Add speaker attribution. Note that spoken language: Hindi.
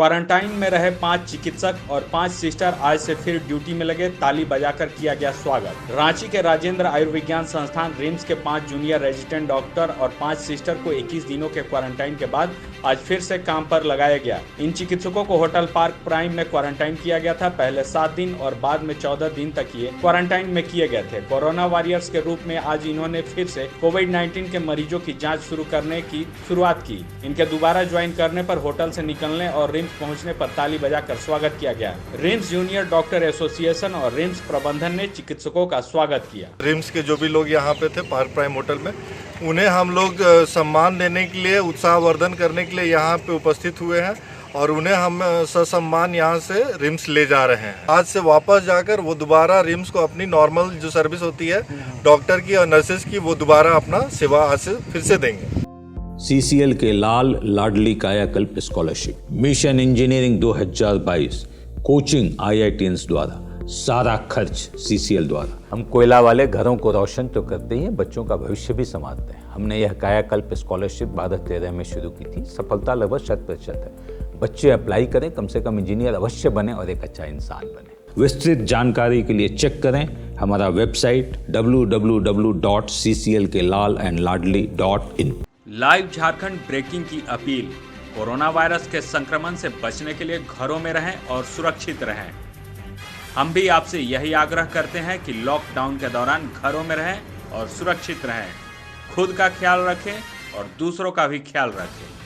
Speaker 1: क्वारंटाइन में रहे 5 चिकित्सक और 5 सिस्टर आज से फिर ड्यूटी में लगे। ताली बजाकर किया गया स्वागत। रांची के राजेंद्र आयुर्विज्ञान संस्थान रिम्स के 5 जूनियर रेजिडेंट डॉक्टर और 5 सिस्टर को 21 दिनों के क्वारंटाइन के बाद आज फिर से काम पर लगाया गया। इन चिकित्सकों को होटल पार्क प्राइम में क्वारंटाइन किया गया था। पहले 7 दिन और बाद में 14 दिन तक ये क्वारंटाइन में किए गए थे। कोरोना वॉरियर्स के रूप में आज इन्होंने फिर से कोविड-19 के मरीजों की जाँच शुरू करने की शुरुआत की। इनके दोबारा ज्वाइन करने पर होटल से निकलने और रिम्स पहुंचने पर ताली बजाकर स्वागत किया गया। रिम्स जूनियर डॉक्टर एसोसिएशन और रिम्स प्रबंधन ने चिकित्सकों का स्वागत किया।
Speaker 2: रिम्स के जो भी लोग यहाँ पे थे पार्क प्राइम होटल में, उन्हें हम लोग सम्मान देने के लिए, उत्साहवर्धन करने के लिए यहाँ पे उपस्थित हुए हैं और उन्हें हम ससम्मान यहाँ से रिम्स ले जा रहे हैं। आज से वापस जाकर वो दोबारा रिम्स को अपनी नॉर्मल जो सर्विस होती है डॉक्टर की और नर्सेज की, वो दोबारा अपना सेवा आज से फिर से देंगे।
Speaker 3: CCL के लाल लाडली कायाकल्प scholarship, mission engineering 2022, coaching IITians द्वारा, सारा खर्च CCL द्वारा।
Speaker 4: हम कोयला वाले घरों को रोशन तो करते ही हैं, बच्चों का भविष्य भी संवारते हैं। हमने यह कायाकल्प स्कॉलरशिप 2013 में शुरू की थी। सफलता लगभग 100% है। बच्चे अप्लाई करें, कम से कम इंजीनियर अवश्य बने और एक अच्छा इंसान बने।
Speaker 3: विस्तृत जानकारी के लिए चेक करें हमारा website www.cclkelallandladli.in।
Speaker 1: Live Jharkhand breaking की अपील। कोरोना वायरस के संक्रमण से बचने के लिए घरों में रहें और सुरक्षित रहें। हम भी आपसे यही आग्रह करते हैं कि लॉकडाउन के दौरान घरों में रहें और सुरक्षित रहें। खुद का ख्याल रखें और दूसरों का भी ख्याल रखें।